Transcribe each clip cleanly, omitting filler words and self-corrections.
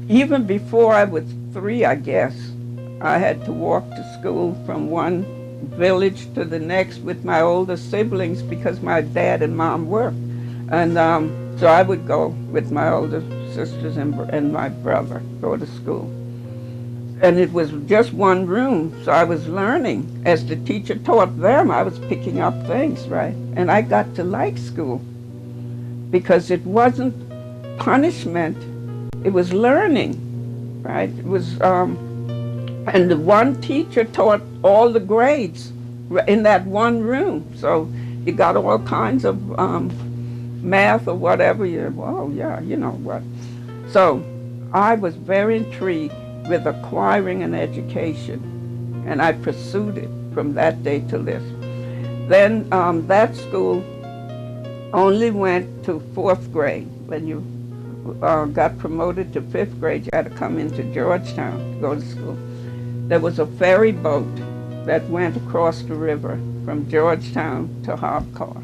even before I was 3, I guess, I had to walk to school from one village to the next with my older siblings because my dad and mom worked. And so I would go with my older sisters and my brother, go to school. And it was just one room, so I was learning. As the teacher taught them, I was picking up things, right? And I got to like school because it wasn't punishment, it was learning, right? It was, and the one teacher taught all the grades in that one room. So you got all kinds of math or whatever. Oh yeah, you know what. So I was very intrigued with acquiring an education, and I pursued it from that day to this. Then that school only went to 4th grade. When you got promoted to 5th grade, you had to come into Georgetown to go to school. There was a ferry boat that went across the river from Georgetown to Hobcar.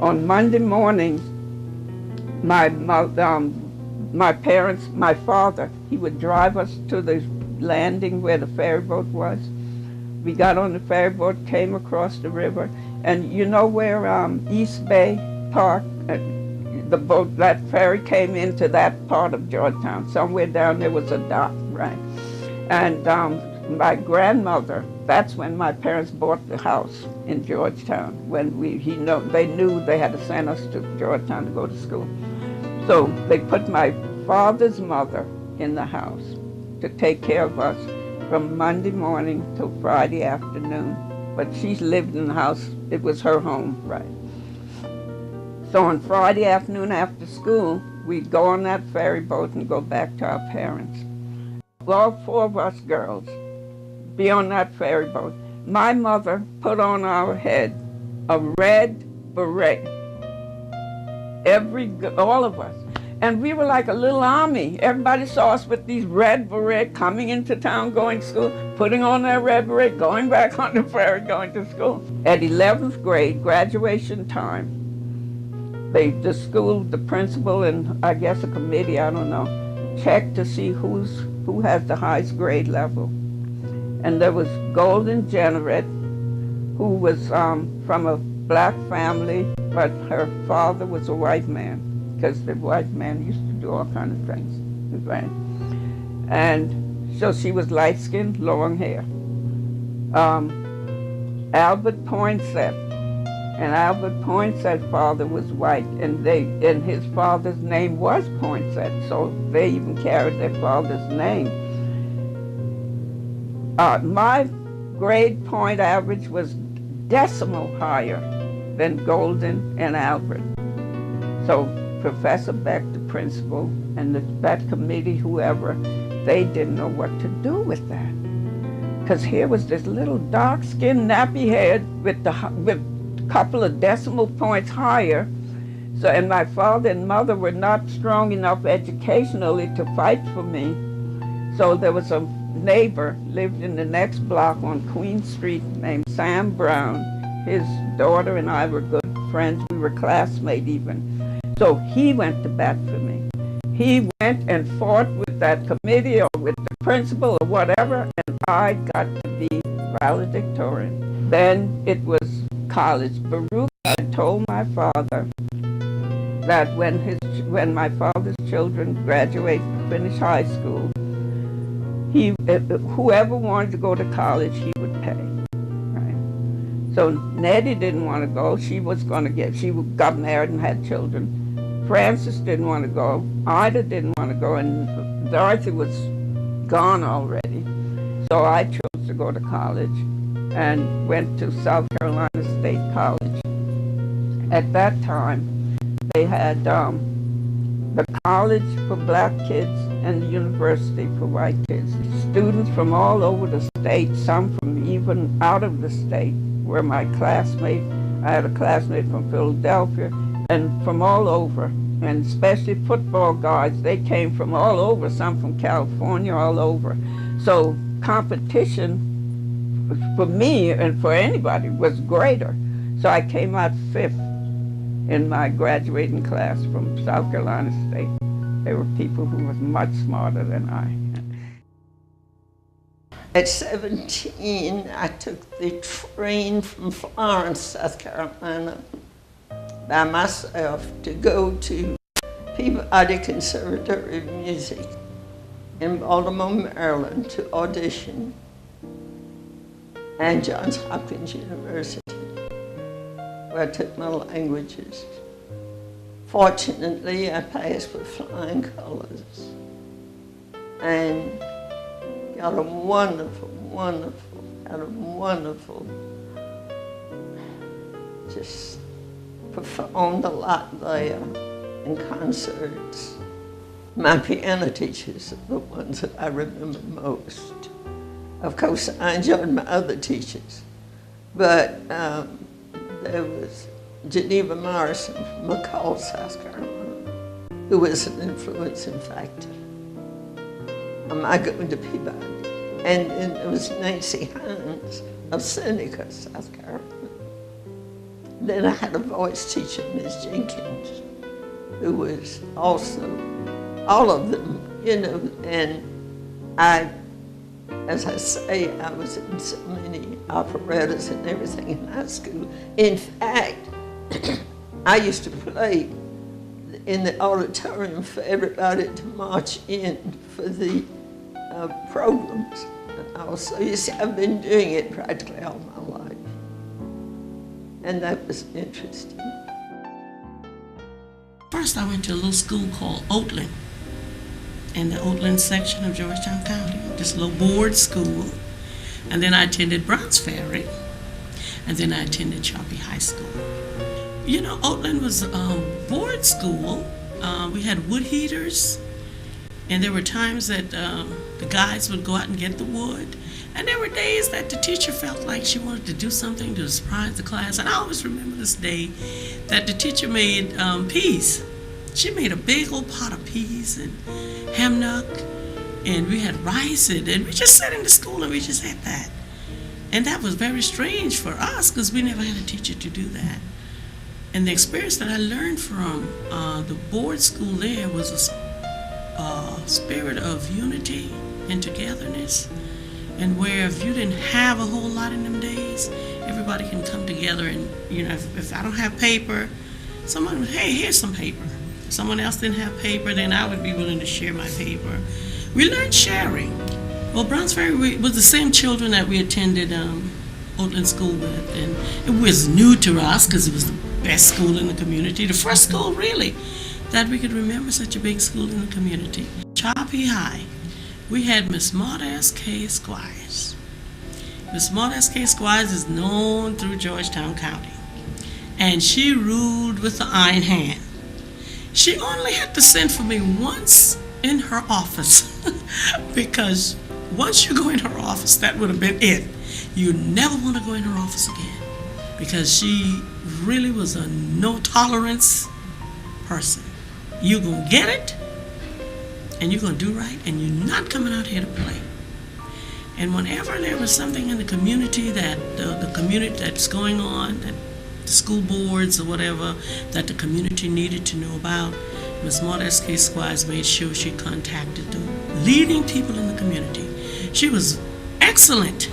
On Monday mornings, my father, he would drive us to the landing where the ferry boat was. We got on the ferry boat, came across the river, and you know where East Bay Park, the boat, that ferry came into that part of Georgetown. Somewhere down there was a dock, right? And my grandmother, that's when my parents bought the house in Georgetown, when they knew they had to send us to Georgetown to go to school. So they put my father's mother in the house to take care of us from Monday morning till Friday afternoon. But she lived in the house, it was her home, right? So on Friday afternoon after school, we'd go on that ferry boat and go back to our parents. All 4 of us girls be on that ferry boat. My mother put on our head a red beret. All of us. And we were like a little army. Everybody saw us with these red berets coming into town, going to school, putting on their red beret, going back on the ferry, going to school. At 11th grade, graduation time, the school, the principal, and I guess a committee, I don't know, checked to see who has the highest grade level. And there was Golden Generette, who was from a black family, but her father was a white man, because the white man used to do all kinds of things, right? And so she was light-skinned, long hair. Albert Poinsett, and Albert Poinsett's father was white, and his father's name was Poinsett, so they even carried their father's name. My grade point average was decimal higher than Golden and Albert. So Professor Beck, the principal, and that committee, whoever, they didn't know what to do with that. Because here was this little dark-skinned, nappy-head with a couple of decimal points higher. So, and my father and mother were not strong enough educationally to fight for me. So there was a neighbor, lived in the next block on Queen Street, named Sam Brown. His daughter and I were good friends. We were classmates even. So he went to bat for me. He went and fought with that committee or with the principal or whatever, and I got to be valedictorian. Then it was college. Baruch had told my father that when my father's children graduate, finish high school, whoever wanted to go to college, he would pay. Right? So Nettie didn't want to go. She got married and had children. Francis didn't want to go. Ida didn't want to go, and Dorothy was gone already. So I chose to go to college and went to South Carolina State College. At that time, they had the college for black kids and the university for white kids. Students from all over the state, some from even out of the state, were my classmates. I had a classmate from Philadelphia and from all over, and especially football guys. They came from all over, some from California, all over. So competition for me and for anybody was greater. So I came out 5th in my graduating class from South Carolina State. They were people who was much smarter than I. At 17, I took the train from Florence, South Carolina, by myself to go to Peabody Conservatory of Music in Baltimore, Maryland, to audition, and Johns Hopkins University, where I took my languages. Fortunately, I passed with flying colors and got a wonderful, just performed a lot there in concerts. My piano teachers are the ones that I remember most. Of course, I enjoyed my other teachers, but there was Geneva Morrison from McCall, South Carolina, who was an influencing factor on my going to Peabody. And there was Nancy Hines of Seneca, South Carolina. Then I had a voice teacher, Miss Jenkins, who was also, all of them, you know, and I, as I say, I was in so many operettas and everything in high school. In fact, I used to play in the auditorium for everybody to march in for the programs. And also, you see, I've been doing it practically all my life. And that was interesting. First, I went to a little school called Oatland, in the Oatland section of Georgetown County, this little board school. And then I attended Browns Ferry, and then I attended Choppy High School. You know, Oatland was a board school. We had wood heaters, and there were times that the guys would go out and get the wood. And there were days that the teacher felt like she wanted to do something to surprise the class. And I always remember this day that the teacher made peas. She made a big old pot of peas and hamnock, and we had rice, and we just sat in the school and we just had that. And that was very strange for us because we never had a teacher to do that. And the experience that I learned from the board school there was a spirit of unity and togetherness, and where if you didn't have a whole lot in them days, everybody can come together. And you know, if I don't have paper, someone would, hey, here's some paper. If someone else didn't have paper, then I would be willing to share my paper. We learned sharing. Well, Browns Ferry was the same children that we attended Oatland School with, and it was new to us because it was the best school in the community, the first school really that we could remember such a big school in the community. Choppy High, we had Miss Maud S.K. Squires. Miss Maud S.K. Squires is known through Georgetown County, and she ruled with the iron hand. She only had to send for me once in her office because once you go in her office, that would have been it. You never want to go in her office again because she really was a no-tolerance person. You're going to get it, and you're going to do right, and you're not coming out here to play. And whenever there was something in the community that the community that's going on, that the school boards or whatever, that the community needed to know about, Ms. Maud S.K. Squires made sure she contacted the leading people in the community. She was excellent.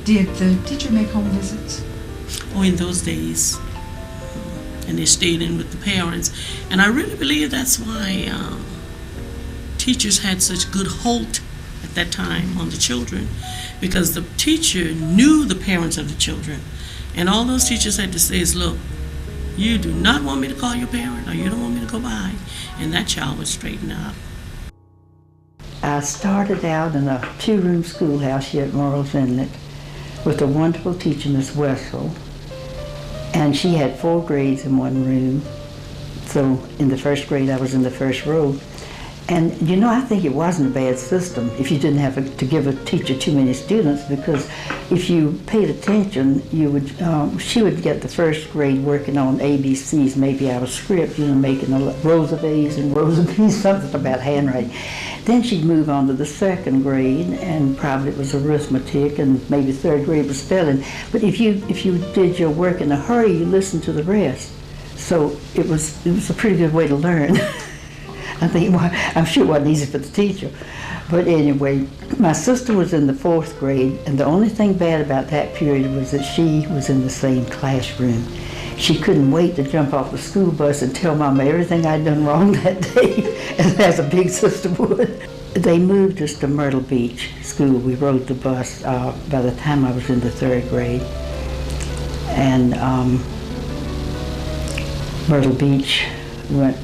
Did the teacher make home visits? Oh, in those days. And they stayed in with the parents. And I really believe that's why teachers had such good hold at that time on the children, because the teacher knew the parents of the children. And all those teachers had to say is, look, you do not want me to call your parent, or you don't want me to go by. And that child would straighten up. I started out in a two-room schoolhouse here at Morrow's Inlet with a wonderful teacher, Miss Wessel. And she had 4 grades in one room. So in the first grade, I was in the first row. And you know, I think it wasn't a bad system if you didn't have to give a teacher too many students, because if you paid attention, you would, she would get the first grade working on ABCs, maybe out of script, you know, making rows of A's and rows of B's, something about handwriting. Then she'd move on to the second grade, and probably it was arithmetic, and maybe third grade was spelling. But if you did your work in a hurry, you listened to the rest. So it was a pretty good way to learn. I think, well, I'm sure it wasn't easy for the teacher. But anyway, my sister was in the 4th grade, and the only thing bad about that period was that she was in the same classroom. She couldn't wait to jump off the school bus and tell Mama everything I'd done wrong that day, as a big sister would. They moved us to Myrtle Beach School. We rode the bus by the time I was in the 3rd grade. And Myrtle Beach had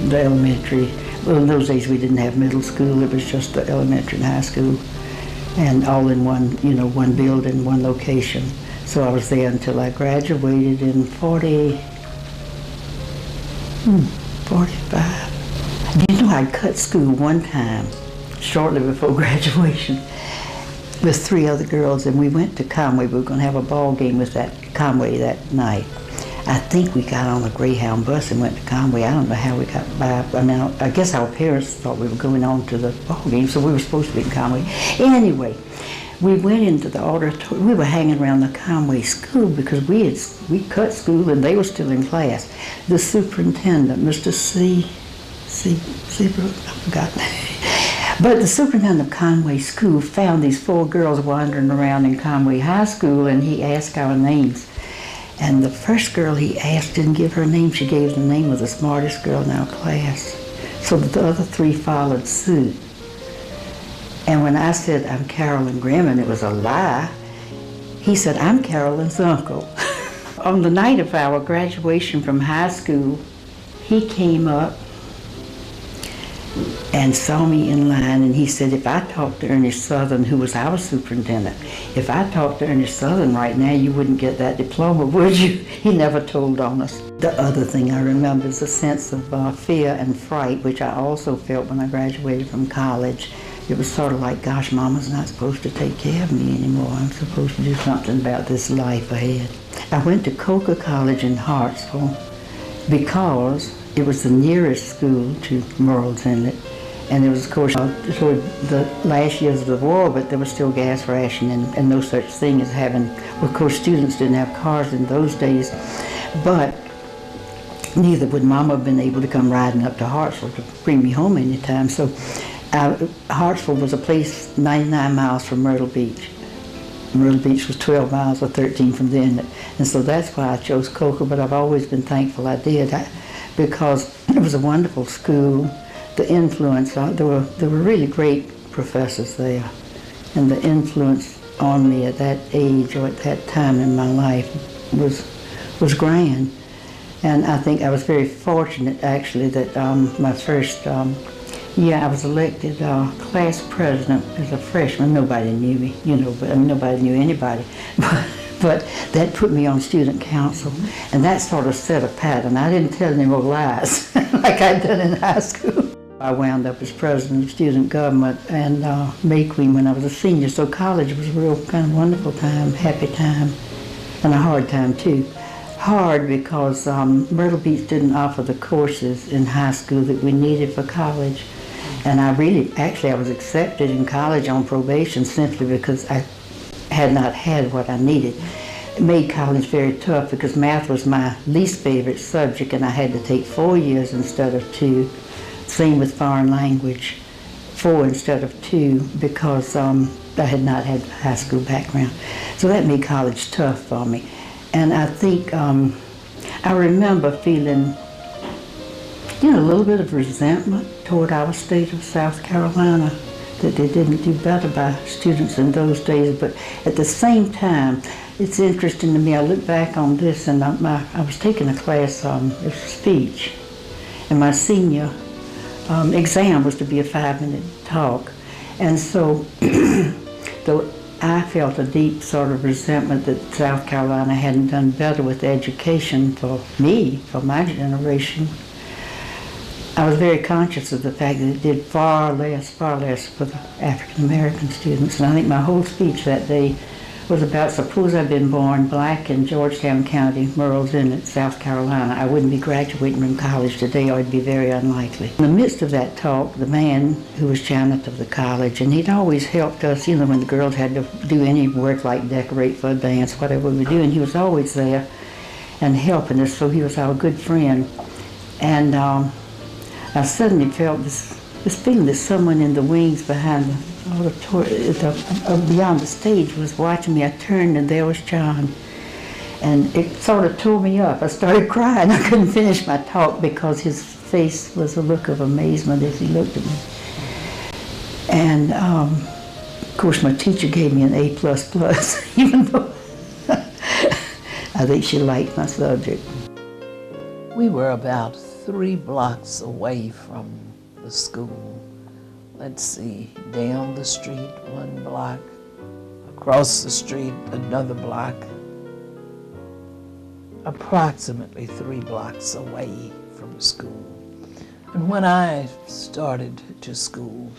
the elementary. Well, in those days we didn't have middle school. It was just the elementary and high school, and all in one, one building, one location. So I was there until I graduated in 45. I cut school one time, shortly before graduation, with 3 other girls, and we went to Conway. We were going to have a ball game with Conway that night. I think we got on a Greyhound bus and went to Conway. I don't know how we got by. I mean, I guess our parents thought we were going on to the ball game, so we were supposed to be in Conway. Anyway, we went into the auditorium. We were hanging around the Conway school because we cut school and they were still in class. The superintendent, Mr. Seabrook, I forgot. But the superintendent of Conway School found these 4 girls wandering around in Conway High School, and he asked our names. And the first girl he asked didn't give her name. She gave the name of the smartest girl in our class. So the other 3 followed suit. And when I said, I'm Carolyn Grimm, and it was a lie, he said, I'm Carolyn's uncle. On the night of our graduation from high school, he came up and saw me in line, and he said, if I talked to Ernest Southern, who was our superintendent, if I talked to Ernest Southern right now, you wouldn't get that diploma, would you? He never told on us. The other thing I remember is a sense of fear and fright, which I also felt when I graduated from college. It was sort of like, gosh, Mama's not supposed to take care of me anymore. I'm supposed to do something about this life ahead. I went to Coker College in Hartsville because it was the nearest school to Murrells Inlet. And it was, of course, toward the last years of the war, but there was still gas rationing and no such thing as having, well, of course, students didn't have cars in those days, but neither would Mama have been able to come riding up to Hartsville to bring me home anytime. So Hartsville was a place 99 miles from Myrtle Beach. Myrtle Beach was 12 miles or 13 from the inlet. And so that's why I chose Coker, but I've always been thankful I did because it was a wonderful school. The influence, there were really great professors there, and the influence on me at that age or at that time in my life was grand. And I think I was very fortunate, actually, that my first year I was elected class president as a freshman. Nobody knew me, but nobody knew anybody. But that put me on student council, and that sort of set a pattern. I didn't tell any more lies like I'd done in high school. I wound up as president of student government and May Queen when I was a senior, so college was a real kind of wonderful time, happy time, and a hard time too. Hard because Myrtle Beach didn't offer the courses in high school that we needed for college. And I was accepted in college on probation simply because I had not had what I needed. It made college very tough because math was my least favorite subject, and I had to take 4 years instead of 2. Same with foreign language, 4 instead of 2, because I had not had a high school background. So that made college tough for me. And I think I remember feeling, a little bit of resentment toward our state of South Carolina, that they didn't do better by students in those days. But at the same time, it's interesting to me, I look back on this, and I was taking a class, it was speech, and my senior exam was to be a 5-minute talk. And so though I felt a deep sort of resentment that South Carolina hadn't done better with education for me, for my generation, I was very conscious of the fact that it did far less for the African American students. And I think my whole speech that day was about, suppose I'd been born black in Georgetown County, Murrells Inlet, South Carolina. I wouldn't be graduating from college today, or it'd be very unlikely. In the midst of that talk, the man who was janitor of the college, and he'd always helped us, when the girls had to do any work like decorate for a dance, whatever we were doing, he was always there and helping us, so he was our good friend. And I suddenly felt this feeling that someone in the wings behind the auditorium, beyond the stage, was watching me. I turned and there was John. And it sort of tore me up. I started crying. I couldn't finish my talk because his face was a look of amazement as he looked at me. And of course my teacher gave me an A++, even though I think she liked my subject. We were about 3 blocks away from the school. Let's see, down the street 1 block, across the street another block, approximately 3 blocks away from school. And when I started to school,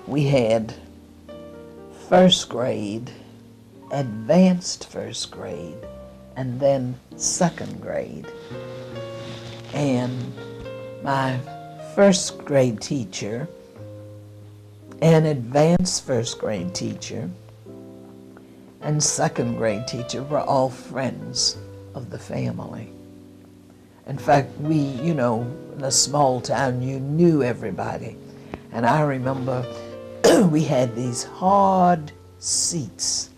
we had first grade, advanced first grade, and then second grade. And my first grade teacher and advanced first grade teacher and second grade teacher were all friends of the family. In fact, we, in a small town, you knew everybody. And I remember we had these hard seats,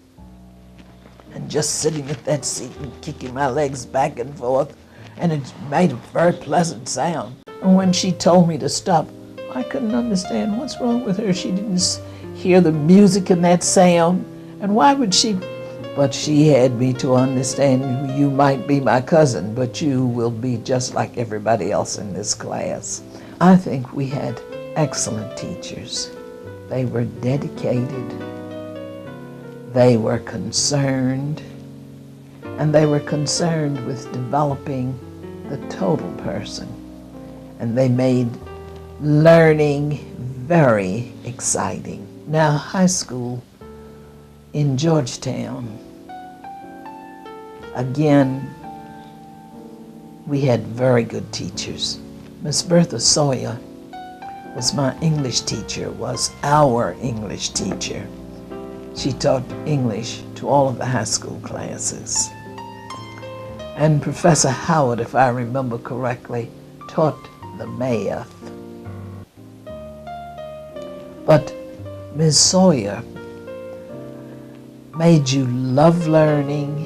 and just sitting at that seat and kicking my legs back and forth, and it made a very pleasant sound. And when she told me to stop, I couldn't understand what's wrong with her. She didn't hear the music in that sound, and why would she? But she had me to understand, you might be my cousin, but you will be just like everybody else in this class. I think we had excellent teachers. They were dedicated, they were concerned, and they were concerned with developing the total person. And they made learning very exciting. Now, high school in Georgetown, again, we had very good teachers. Miss Bertha Sawyer was my English teacher, was our English teacher. She taught English to all of the high school classes. And Professor Howard, if I remember correctly, taught the math. But Ms. Sawyer made you love learning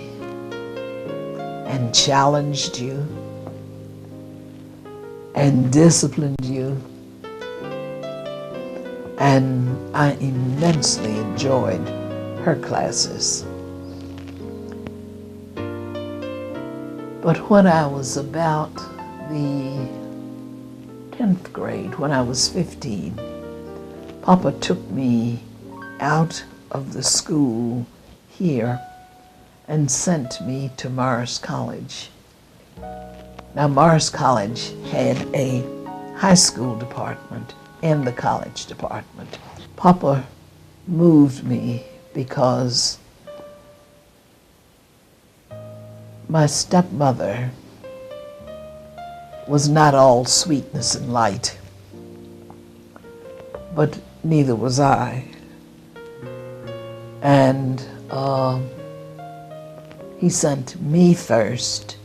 and challenged you and disciplined you. And I immensely enjoyed her classes. But when I was about the 10th grade, when I was 15, Papa took me out of the school here and sent me to Morris College. Now, Morris College had a high school department and the college department. Papa moved me because my stepmother was not all sweetness and light, but neither was I. And he sent me first,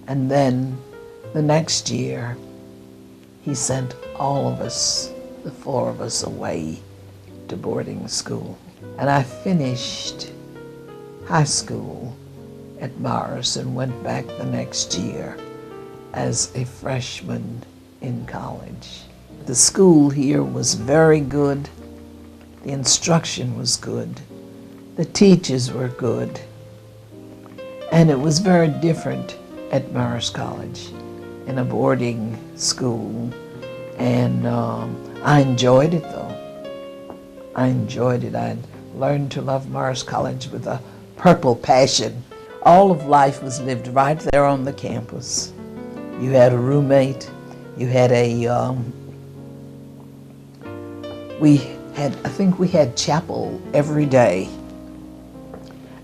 and then the next year he sent all of us, the 4 of us, away to boarding school. And I finished high school at Morris and went back the next year as a freshman in college. The school here was very good. The instruction was good. The teachers were good. And it was very different at Morris College in a boarding school. And I enjoyed it, though. I enjoyed it. I learned to love Morris College with a purple passion. All of life was lived right there on the campus. You had a roommate. You had I think we had chapel every day.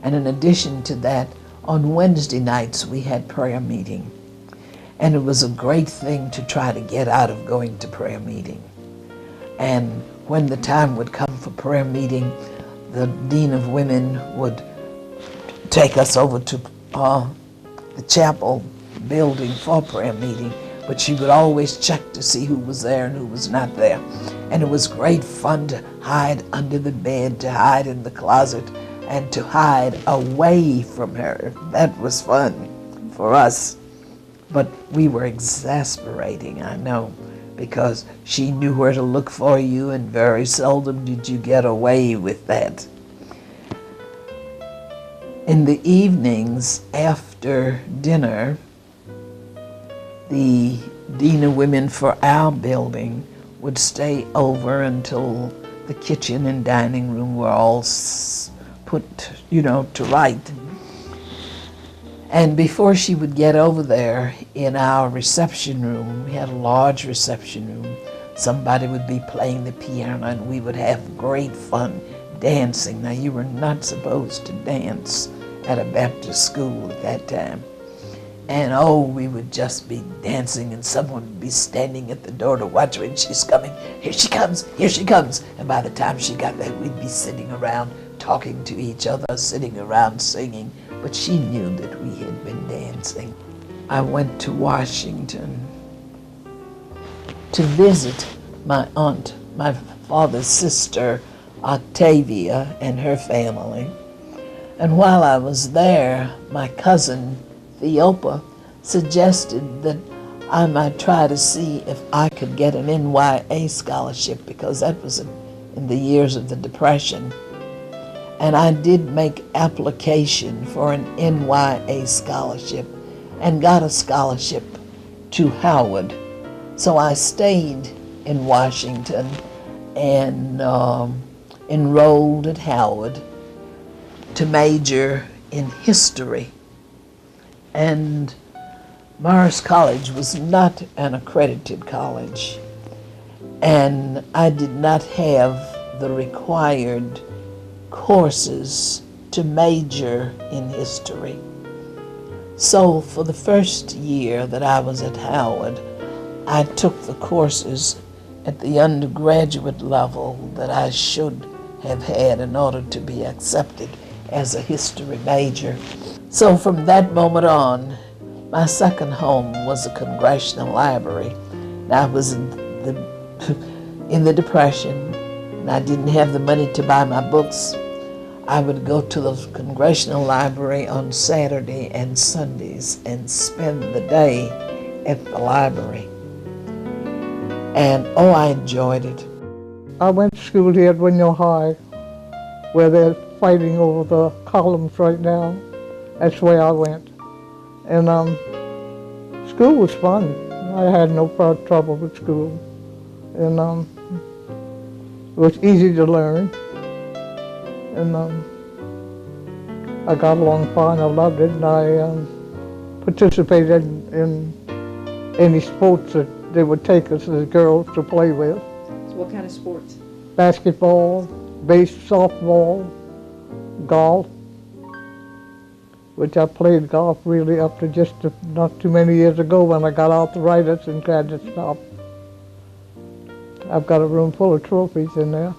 And in addition to that, on Wednesday nights we had prayer meeting. And it was a great thing to try to get out of going to prayer meeting. And when the time would come for prayer meeting, the Dean of Women would take us over to the chapel building for prayer meeting. but she would always check to see who was there and who was not there. And it was great fun to hide under the bed, to hide in the closet, and to hide away from her. That was fun for us. But we were exasperating, I know, because she knew where to look for you, and very seldom did you get away with that. In the evenings after dinner, the Dean of Women for our building would stay over until the kitchen and dining room were all put, to right. And before she would get over there, in our reception room, we had a large reception room, somebody would be playing the piano and we would have great fun dancing. Now, you were not supposed to dance at a Baptist school at that time. And we would just be dancing, and someone would be standing at the door to watch her, and she's coming, here she comes, here she comes. And by the time she got there, we'd be sitting around talking to each other, sitting around singing. But she knew that we had been dancing. I went to Washington to visit my aunt, my father's sister, Octavia, and her family. And while I was there, my cousin, Theopa, suggested that I might try to see if I could get an NYA scholarship, because that was in the years of the Depression. And I did make application for an NYA scholarship and got a scholarship to Howard. So I stayed in Washington and enrolled at Howard to major in history. And Morris College was not an accredited college, and I did not have the required courses to major in history. So for the first year that I was at Howard, I took the courses at the undergraduate level that I should have had in order to be accepted as a history major. So from that moment on, my second home was a congressional library. And I was in the Depression, and I didn't have the money to buy my books. I would go to the congressional library on Saturday and Sundays and spend the day at the library. And I enjoyed it. I went to school here at Winyo High, where they're fighting over the columns right now. That's where I went. And school was fun. I had no trouble with school. And it was easy to learn. And I got along fine. I loved it. And I participated in any sports that they would take us as girls to play with. So what kind of sports? Basketball, softball, golf, which I played golf really up to just not too many years ago when I got arthritis and had to stop. I've got a room full of trophies in there.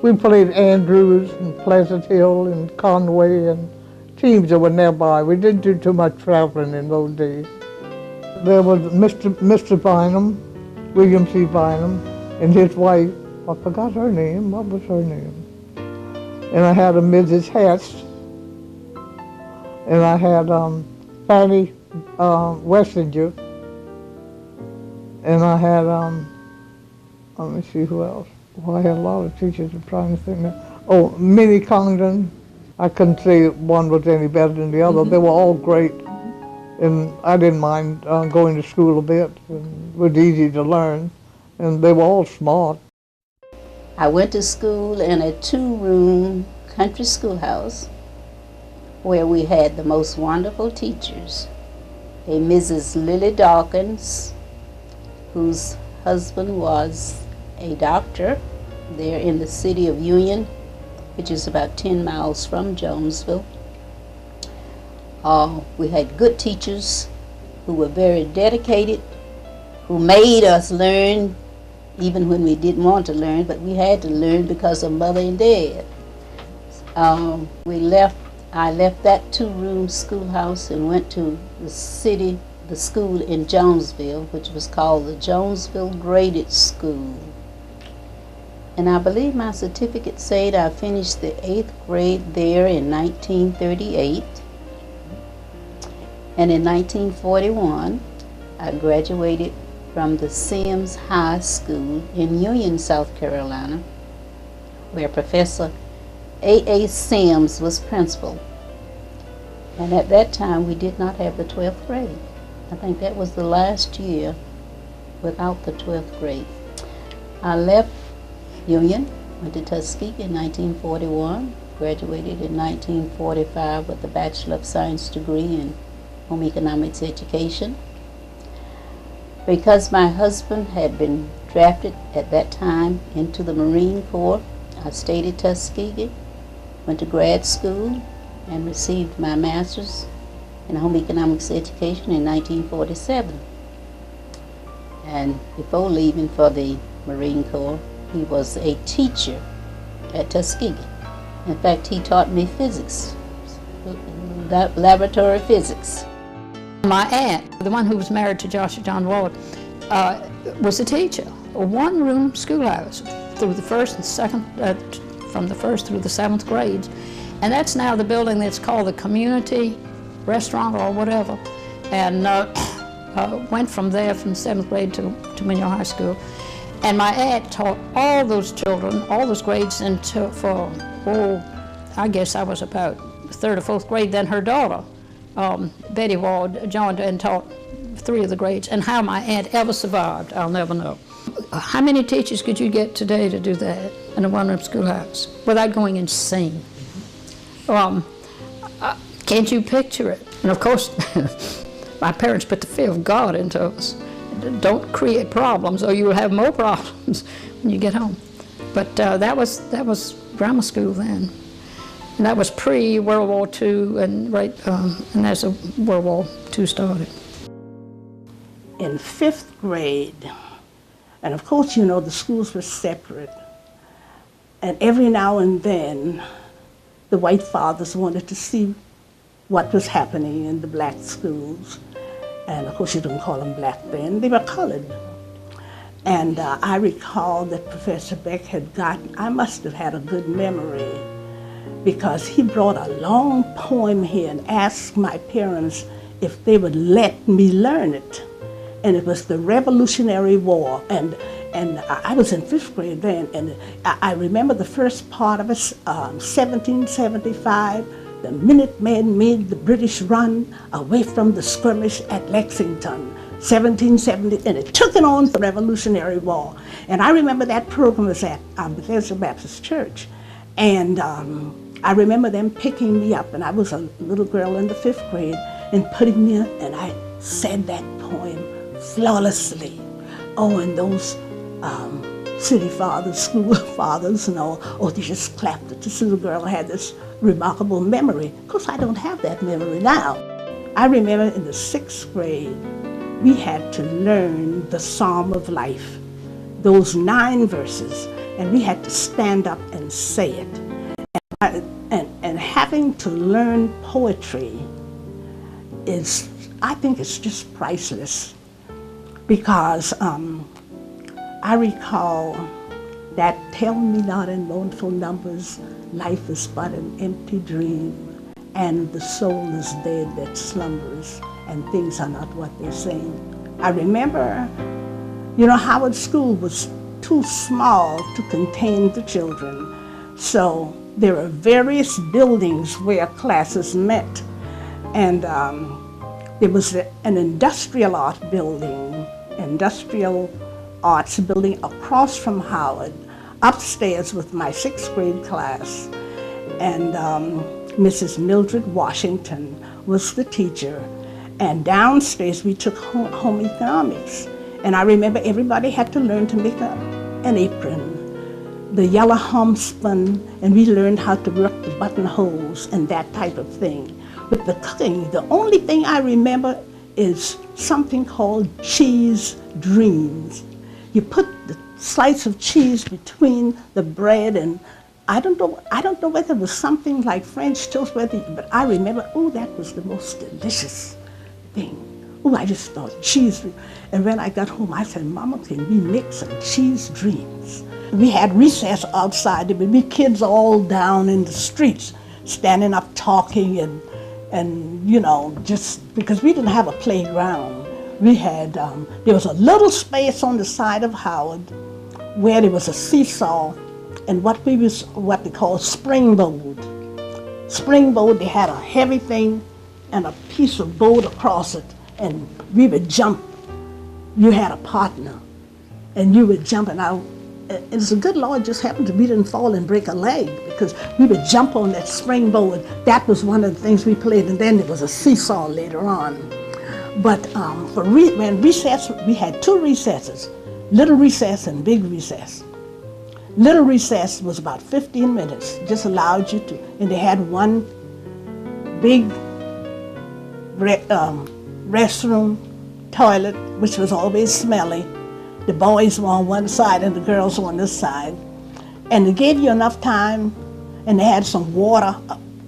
We played Andrews and Pleasant Hill and Conway and teams that were nearby. We didn't do too much traveling in those days. There was Mr. Bynum, William C. Bynum, and his wife. I forgot her name. What was her name? And I had a Mrs. Hess. And I had Fanny Wessinger. And I had, let me see who else. Well, I had a lot of teachers. I'm trying to think now. Minnie Condon. I couldn't say one was any better than the other. They were all great. And I didn't mind going to school a bit. It was easy to learn. And they were all smart. I went to school in a 2-room country schoolhouse where we had the most wonderful teachers. A Mrs. Lily Dawkins, whose husband was a doctor there in the city of Union, which is about 10 miles from Jonesville. We had good teachers who were very dedicated, who made us learn even when we didn't want to learn, but we had to learn because of Mother and Dad. I left that 2-room schoolhouse and went to the city the school in Jonesville, which was called the Jonesville Graded School. And I believe my certificate said I finished the 8th grade there in 1938. And in 1941, I graduated from the Sims High School in Union, South Carolina, where Professor A.A. Sims was principal. And at that time, we did not have the 12th grade. I think that was the last year without the 12th grade. I left Union, went to Tuskegee in 1941, graduated in 1945 with a Bachelor of Science degree in Home Economics Education. Because my husband had been drafted at that time into the Marine Corps, I stayed at Tuskegee, went to grad school, and received my master's in Home Economics Education in 1947. And before leaving for the Marine Corps, he was a teacher at Tuskegee. In fact, he taught me physics, laboratory physics. My aunt, the one who was married to Joshua John Waller, was a teacher, a one-room schoolhouse through the first and second, from the first through the 7th grades. And that's now the building that's called the Community Restaurant or whatever. And went from there from 7th grade to Minnie High School. And my aunt taught all those children, all those grades until I guess I was about 3rd or 4th grade. Then her daughter, Betty Ward, joined and taught 3 of the grades. And how my aunt ever survived, I'll never know. How many teachers could you get today to do that in a one-room schoolhouse without going insane? Can't you picture it? And of course, my parents put the fear of God into us. Don't create problems or you will have more problems when you get home. But that was grammar school then. And that was pre-World War II and and as World War II started. In 5th grade, and of course, you know, the schools were separate. And every now and then, the white fathers wanted to see what was happening in the black schools. And of course, you didn't call them black then, they were colored. And I recall that Professor Beck I must have had a good memory, because he brought a long poem here and asked my parents if they would let me learn it. And it was the Revolutionary War. And I was in 5th grade then, and I remember the first part of it, 1775, the Minutemen made the British run away from the skirmish at Lexington, 1770, and it took it on the Revolutionary War. And I remember that program was at Bethesda Baptist Church. And I remember them picking me up, and I was a little girl in the 5th grade, and putting me in, and I said that poem flawlessly. Oh, and those city fathers, school fathers, and all, oh, they just clapped it. This little girl had this remarkable memory. Of course, I don't have that memory now. I remember in the 6th grade, we had to learn the Psalm of Life, those 9 verses, and we had to stand up and say it. And having to learn poetry I think it's just priceless, because I recall that tell me not in mournful numbers, life is but an empty dream, and the soul is dead that slumbers, and things are not what they seem. I remember, you know, Howard School was too small to contain the children, so there are various buildings where classes met, and there was an industrial arts building across from Howard, upstairs with my 6th grade class, and Mrs. Mildred Washington was the teacher, and downstairs we took home economics, and I remember everybody had to learn to make an apron, the yellow homespun, and we learned how to work the buttonholes and that type of thing. With the cooking, the only thing I remember is something called cheese dreams. You put the slice of cheese between the bread, and I don't know whether it was something like French toast, but I remember, oh, that was the most delicious thing. Oh, I just thought cheese. And when I got home, I said, Mama, can we make some cheese dreams? We had recess outside. There would be kids all down in the streets, standing up talking and you know, just because we didn't have a playground. We had, there was a little space on the side of Howard where there was a seesaw and what they call springboard. Springboard, they had a heavy thing and a piece of board across it, and we would jump. You had a partner, and you would jump, and it's a good Lord just happened to we didn't fall and break a leg, because we would jump on that springboard. That was one of the things we played, and then there was a seesaw later on. But when recess, we had two recesses, little recess and big recess. Little recess was about 15 minutes, just allowed you to, and they had one big restroom, toilet, which was always smelly. The boys were on one side and the girls were on this side. And it gave you enough time, and they had some water,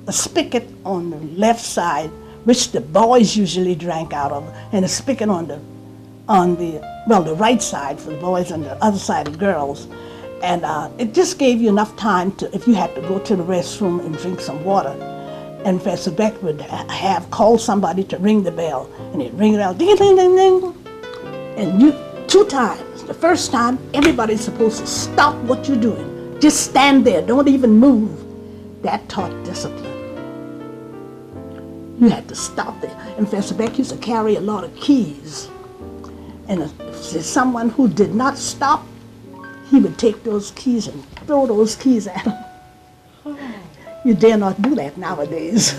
a spigot on the left side, which the boys usually drank out of, and a spigot on the right side for the boys and the other side of girls. And it just gave you enough time to, if you had to go to the restroom and drink some water. And Professor Beck would call somebody to ring the bell, and he'd ring it out, ding, ding, ding, ding. And you, 2 times. The first time, everybody's supposed to stop what you're doing. Just stand there, don't even move. That taught discipline. You had to stop there. And Professor Beck used to carry a lot of keys. And if there's someone who did not stop, he would take those keys and throw those keys at them. You dare not do that nowadays.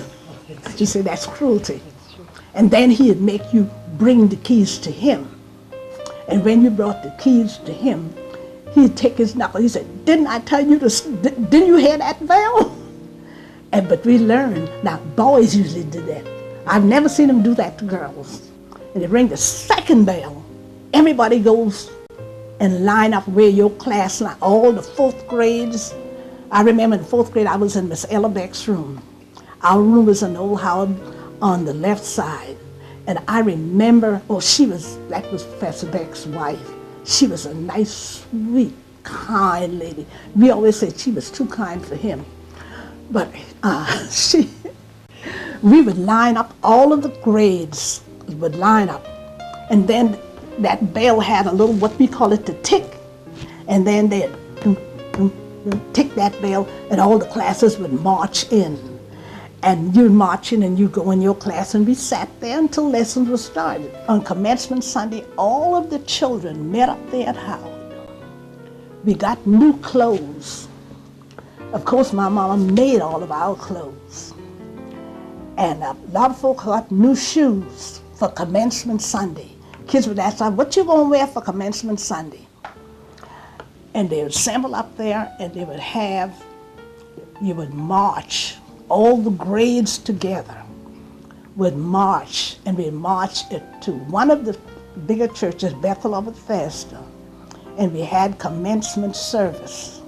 You say that's cruelty. And then he'd make you bring the keys to him. And when you brought the keys to him, he'd take his knuckle. He said, didn't I tell you to, didn't you hear that bell? But we learned, now boys usually did that. I've never seen them do that to girls. And they ring the second bell. Everybody goes and line up where your class line, all the 4th grades. I remember in 4th grade, I was in Miss Ella Beck's room. Our room was in Old Howard on the left side. And I remember, that was Professor Beck's wife. She was a nice, sweet, kind lady. We always said she was too kind for him. But we would line up, all of the grades would line up. And then that bell had a little, what we call it, the tick. And then they'd tick that bell, and all the classes would march in. And you'd march in and you go in your class, and we sat there until lessons were started. On commencement Sunday, all of the children met up there at Howard. We got new clothes. Of course, my mama made all of our clothes. And a lot of folk got new shoes for commencement Sunday. Kids would ask, what you gonna wear for commencement Sunday? And they would assemble up there, and they would you would march, all the grades together would march, and we'd march to one of the bigger churches, Bethel of Bethesda, and we had commencement service.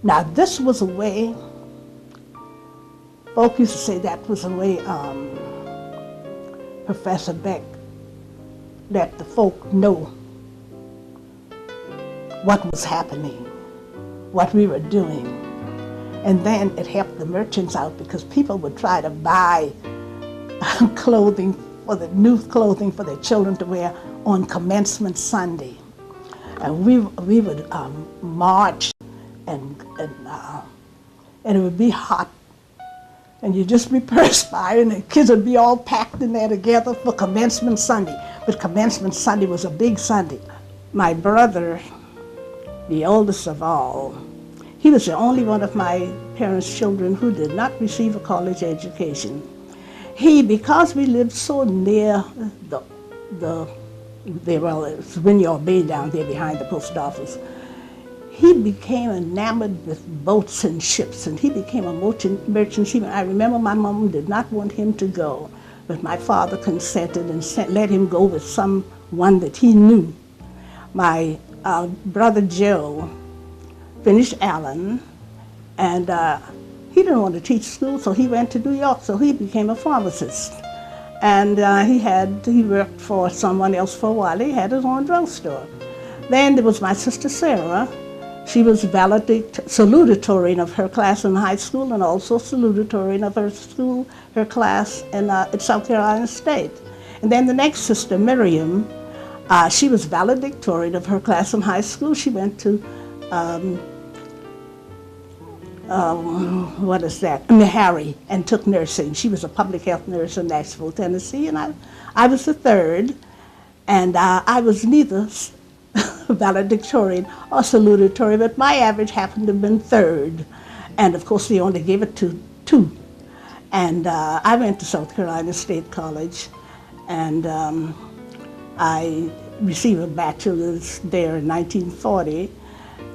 Now this was a way, folk used to say that was a way Professor Beck let the folk know what was happening, what we were doing. And then it helped the merchants out, because people would try to buy clothing, new clothing for their children to wear on commencement Sunday. And we would march, and it would be hot. And you'd just be perspiring, and the kids would be all packed in there together for commencement Sunday. But commencement Sunday was a big Sunday. My brother, the oldest of all, he was the only one of my parents' children who did not receive a college education. Because we lived so near it's Wynyard Bay down there behind the post office, he became enamored with boats and ships, and he became a merchant seaman. I remember my mom did not want him to go, but my father consented and let him go with someone that he knew. My brother Joe finished Allen, and he didn't want to teach school, so he went to New York, so he became a pharmacist. And he worked for someone else for a while. He had his own drugstore. Then there was my sister Sara. She was salutatorian of her class in high school and also salutatorian of her class at South Carolina State. And then the next sister, Miriam, she was valedictorian of her class in high school. She went to, Meharry and took nursing. She was a public health nurse in Nashville, Tennessee, and I was the third. And I was neither valedictorian or salutatorian, but my average happened to have been third. And of course, they only gave it to two. And I went to South Carolina State College, and I received a bachelor's there in 1940,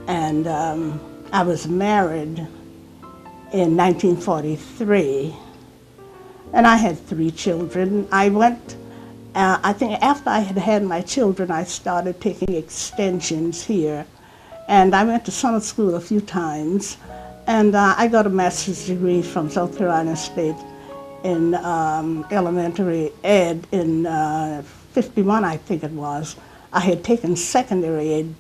and I was married in 1943, and I had 3 children. I went, I think after I had my children, I started taking extensions here, and I went to summer school a few times, and I got a master's degree from South Carolina State in elementary ed in 51, I think it was. I had taken secondary ed,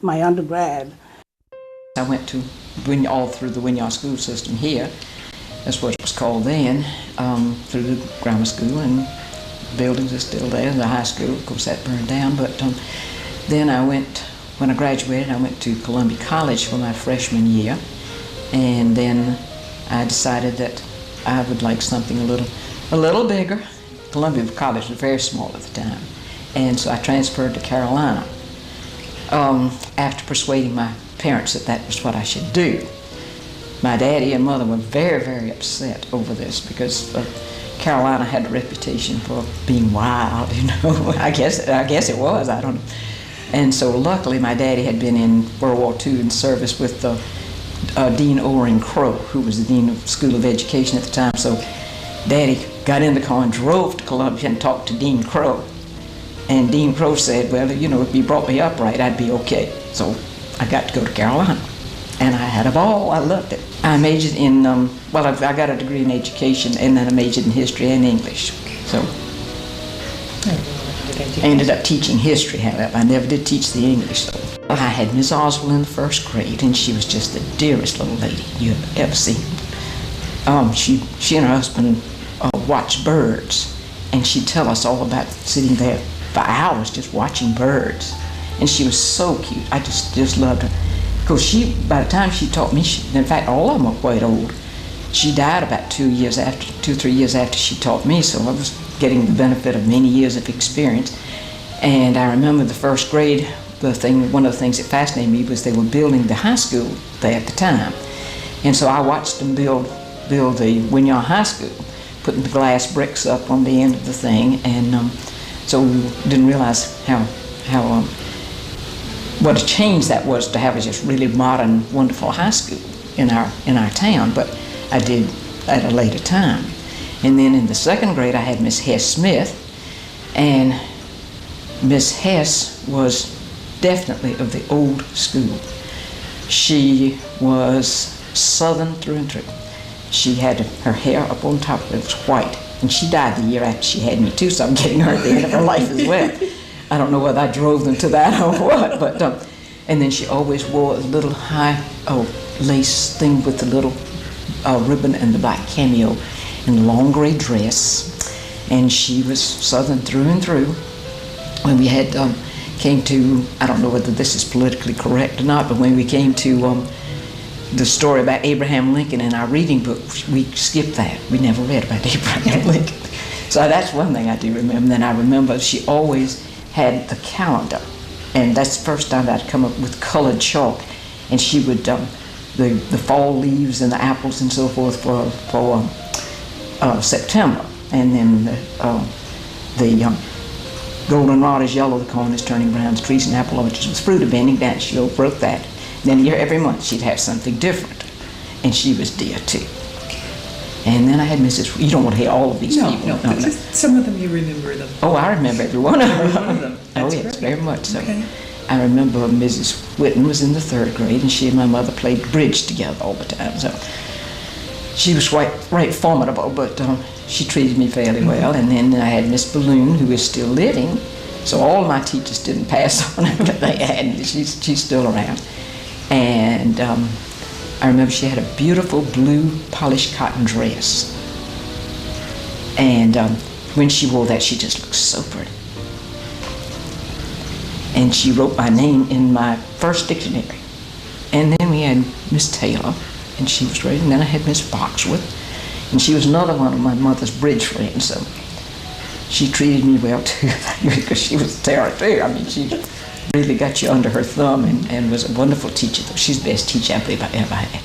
my undergrad. I went to all through the Winyaw school system here. That's what it was called then, through the grammar school, and buildings are still there. The high school, of course, that burned down. But then when I graduated, I went to Columbia College for my freshman year, and then I decided that I would like something a little bigger. Columbia College was very small at the time, and so I transferred to Carolina after persuading my parents that was what I should do. My daddy and mother were very, very upset over this because Carolina had a reputation for being wild, you know. I guess it was, I don't know. And so luckily my daddy had been in World War II in service with Dean Oring Crow, who was the Dean of School of Education at the time. So Daddy got in the car and drove to Columbia and talked to Dean Crow. And Dean Crow said, well, you know, if you brought me up right, I'd be okay. So I got to go to Carolina. And I had a ball. I loved it. I majored in, I got a degree in education, and then I majored in history and English. So I ended up teaching history, however. I never did teach the English, though. I had Miss Oswald in the first grade, and she was just the dearest little lady you have ever seen. She and her husband watched birds, and she'd tell us all about sitting there for hours just watching birds. And she was so cute. I just loved her. Because by the time she taught me, in fact, all of them were quite old. She died about 2 or 3 years after she taught me, so I was getting the benefit of many years of experience. And I remember the first grade, one of the things that fascinated me was they were building the high school there at the time. And so I watched them build the Winyaw High School, putting the glass bricks up on the end of the thing, and so we didn't realize what a change that was to have a just really modern, wonderful high school in our town, but I did at a later time. And then in the second grade, I had Miss Hess Smith, and Miss Hess was definitely of the old school. She was Southern through and through. She had her hair up on top of it, was white, and she died the year after she had me too, so I'm getting her at the end of her life as well. I don't know whether I drove them to that or what, but, and then she always wore a little high lace thing with the little ribbon and the black cameo and the long gray dress, and she was Southern through and through. When we had, came to, I don't know whether this is politically correct or not, but when we came to the story about Abraham Lincoln in our reading book, we skipped that. We never read about Abraham Lincoln. So that's one thing I do remember. And then I remember she always had the calendar, and that's the first time I'd come up with colored chalk, and she would the fall leaves and the apples and so forth for September, and then the goldenrod is yellow, the corn is turning brown, the trees and apple orchards with fruit are bending down. She wrote that. Then every month she'd have something different, and she was dear too. And then I had Mrs. You don't want to hear all of these people. No, just some of them you remember them. Oh, I remember every one of them. Every one of them. That's yes, great. very much so. Okay. I remember Mrs. Whitten was in the third grade, and she and my mother played bridge together all the time. So she was right formidable, but she treated me fairly well. And then I had Miss Balloon, who is still living. So all my teachers didn't pass on her, but they had. She's still around. And I remember she had a beautiful blue polished cotton dress. And when she wore that, she just looked so pretty. And she wrote my name in my first dictionary. And then we had Miss Taylor, and she was great. And then I had Miss Foxworth, and she was another one of my mother's bridge friends. So she treated me well too, because she was a terror too. I mean, she really got you under her thumb, and was a wonderful teacher. She's the best teacher I believe I ever had.